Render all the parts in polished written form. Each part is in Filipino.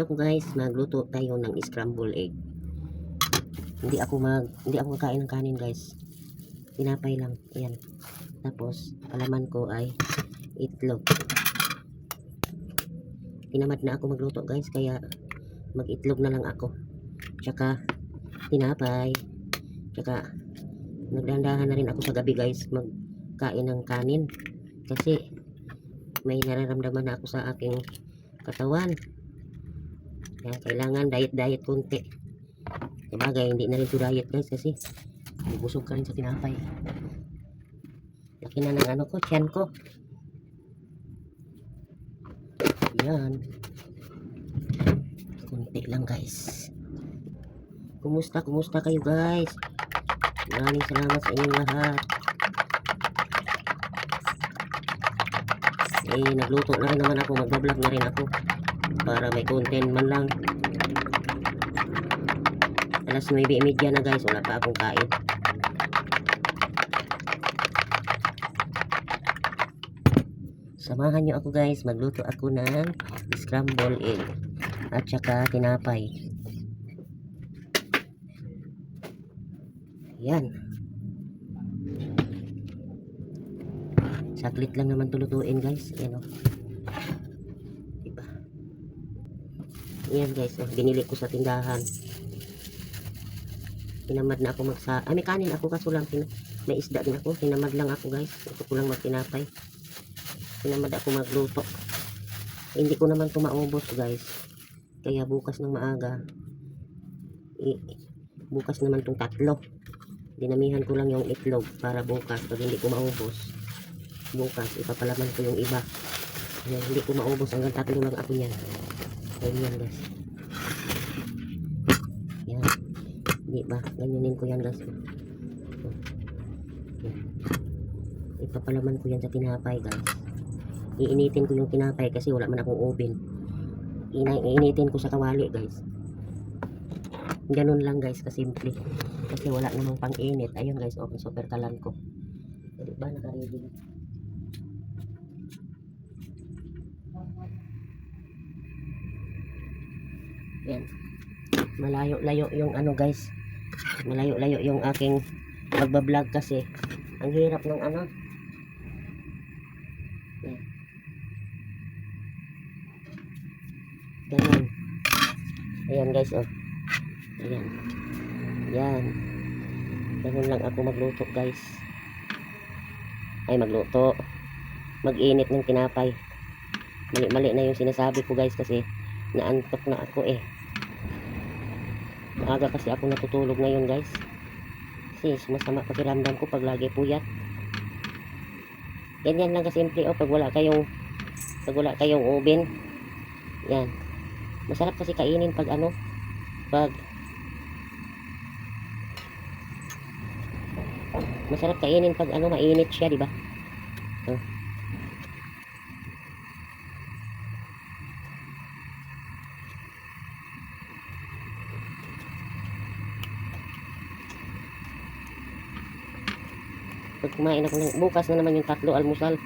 ko guys, magluto tayo ng scramble egg. Hindi ako kakain ng kanin guys. Tinapay lang. Ayan. Tapos palaman ko ay itlog. Tinamad na ako magluto guys, kaya mag-itlog na lang ako. Tsaka tinapay. Tsaka nagdahan-dahan na rin ako sa gabi guys magkain ng kanin. Kasi may nararamdaman na ako sa aking katawan. Kaya kailangan diet konti. Sabagay, hindi na rin to diet guys kasi busog ka rin sa tinapay. Laki na ng ano ko, tiyan ko. Yan. Konti lang guys. Kumusta kayo guys? Maraming salamat sa inyong lahat. Nagluto na rin naman ako, magbablog na rin ako para may content man lang. Alas 9:30 na guys, wala pa akong kain. Samahan nyo ako guys, magluto ako ng scramble egg at saka tinapay. Yan. Saglit lang naman tulutuin guys. Yan o. Diba? Yan guys, binili ko sa tindahan. Tinamad na ako may kanin ako kaso lang may isda din ako. Tinamad lang ako guys. Ito ko lang magtinapay. Tinamad ako magluto. Hindi ko naman ito maubos guys. Kaya bukas ng maaga. Bukas naman itong 3. Dinamihan ko lang yung itlog para bukas. Pag hindi ko maubos, bukas ipapalaman ko yung iba. Ayan, hindi ko maubos hanggang 3 lang ako yan. Ayan guys. Yan. Diba? Ganyanin ko yan guys. Ipapalaman ko yan sa tinapay guys. Iinitin ko yung tinapay kasi wala man akong oven. Iinitin ko sa kawali guys. Ganun lang guys, kasimple. Kasi wala namang pang init. Ayun guys, okay, super kalan ko. Diba? Nakaready na. Yan. Malayo-layo yung ano guys. Malayo-layo yung aking magbablog kasi ang hirap ng ano. Yan. Ganyan. Ayan guys, oh. Ayan. Yan. Ganun lang ako magluto guys. Ay, magluto. Mag-init ng tinapay. Mali-mali na yung sinasabi ko guys kasi naantok na ako eh. Maaga kasi ako natutulog ngayon guys. Kasi masama pakiramdam ko pag lagi puyat. Ganyan lang kasimple oh, pag wala kayong oven. Yan. Masarap kasi kainin pag ano, masarap kainin pag ano, mainit siya, di ba? Oh. Pag kumain ako ng bukas na naman yung 3 almusal,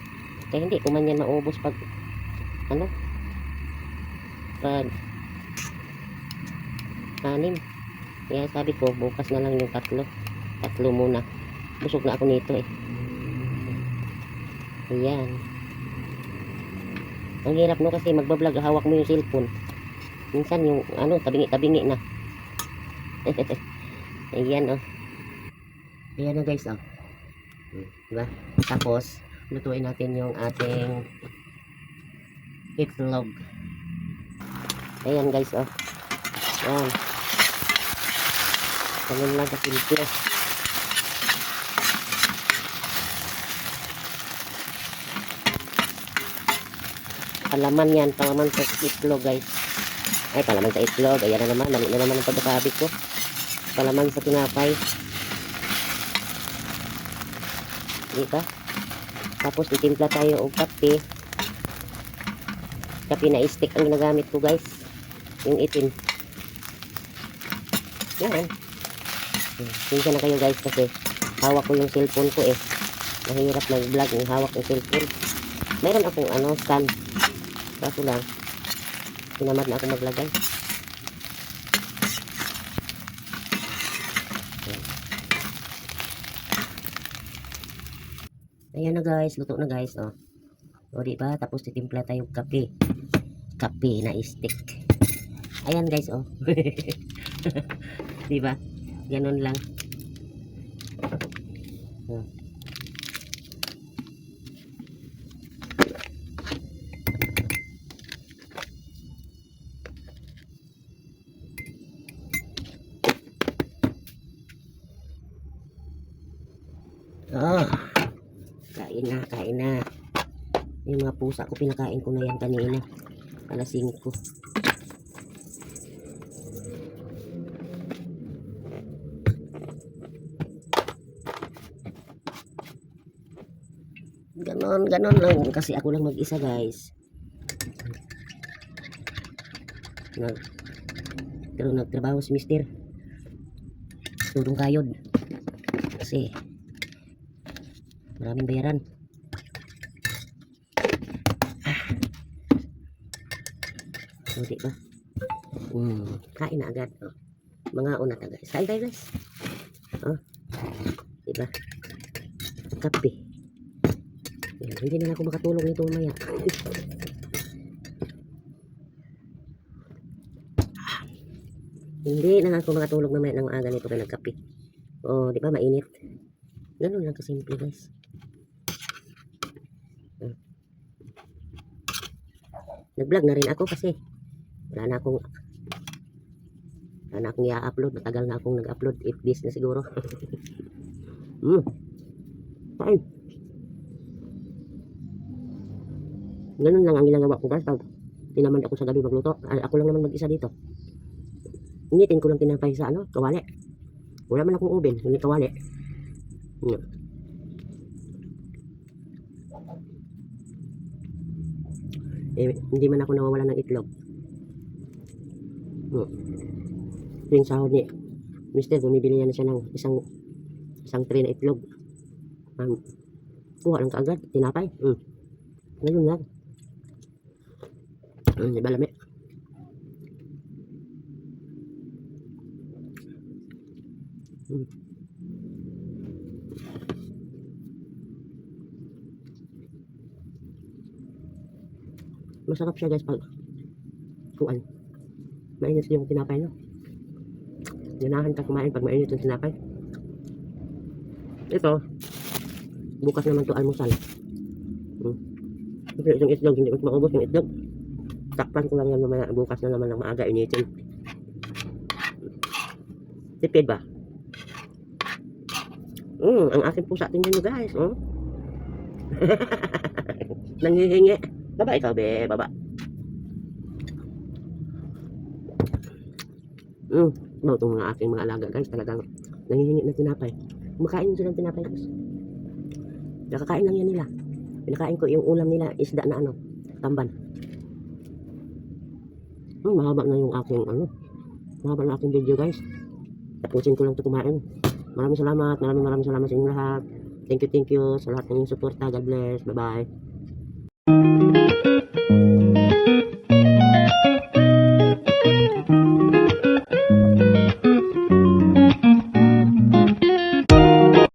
kaya hindi ko man yan maubos pag ano, pag 6. Kaya sabi ko bukas na lang yung 3 muna. Busog na ako nito eh. Ayan. Ang hirap no kasi magbablog, hawak mo yung cellphone. Minsan yung ano, tabingi na. Ayan oh. Ayan na guys oh. Diba? Tapos lutuin natin yung ating itlog. Ayan guys oh. Ayan. Ganun lang kasimple. Palaman yan, palaman sa itlog guys. Ay, palaman sa itlog. Ayan na naman, mali na naman ang pagkakabit ko. Palaman sa tinapay. Diba? Tapos itimpla tayo og kape. Kape na stick ang ginagamit ko guys. Yung itim. Yan. Pinsa na kayo guys kasi hawak ko yung cellphone ko eh. Mahirap mag-vlog yung hawak yung cellphone. Mayroon akong ano, stand. Kaso lang, tinamad na ako maglagay. Ayan. Ayan na guys, luto na guys, oh. O diba, tapos titimpla tayong kape. Kape na stick. Ayan guys, oh. Diba? Ganun lang. Hmm. Oh, kain na, kain na. Yung mga pusa ko, pinakain ko na yan kanina. Alas 5. Ganon, ganon lang. Kasi ako lang mag-isa guys. Pero nagtrabaho si mister. Tulong kayod. Kasi maraming bayaran. So, diba? Kain na agad. Oh. Mga una ta guys. Kain tayo guys. Oh. Diba? Kape. Yan. Hindi na ako makatulog nito mamaya. Hindi na ako makatulog mamaya ng maaga nito kaya nagkape. Oh, di ba mainit? Ganun lang kasimple guys. Nag-vlog na rin ako kasi wala na akong i-upload. Matagal na akong nag-upload. 8 days na siguro. Kain. Ganun lang ang ginagawa ko guys. Pag tinaman ako sa gabi magluto, ako lang naman mag-isa dito. Initin ko lang tinapay sa kawali. Wala man akong oven, hindi kawali. Hindi man ako nawawala ng itlog. Yung sahod ni mister, bumibili na siya ng isang tray na itlog. Kuha lang kaagad, tinapay. Ngayon lang. Di ba lami? Masarap siya guys pag kuan. Mainit yung tinapay no. Ganahan ka kumain pag mainit yung tinapay. Ito, bukas naman to almusal. Kasi itong itlog, hindi ko maubos yung itlog. Takpan ko lang yan mamaya, bukas na naman ng maaga initin. Tipid ba? Ang aking pusa, tingnan nyo guys. Nanghihingi. Baba ikaw be, baba. Itong mga aking mga alaga guys, talagang nanghihingi ng tinapay. Kumakain sila ng tinapay guys. Nakakain lang yan nila. Pinakain ko yung ulam nila, isda na tamban. Mahaba na yung aking mahaba na aking video guys. Tapusin ko lang ito kumain. Maraming salamat sa inyong lahat. Thank you sa lahat ng inyong suporta. God bless. Bye bye.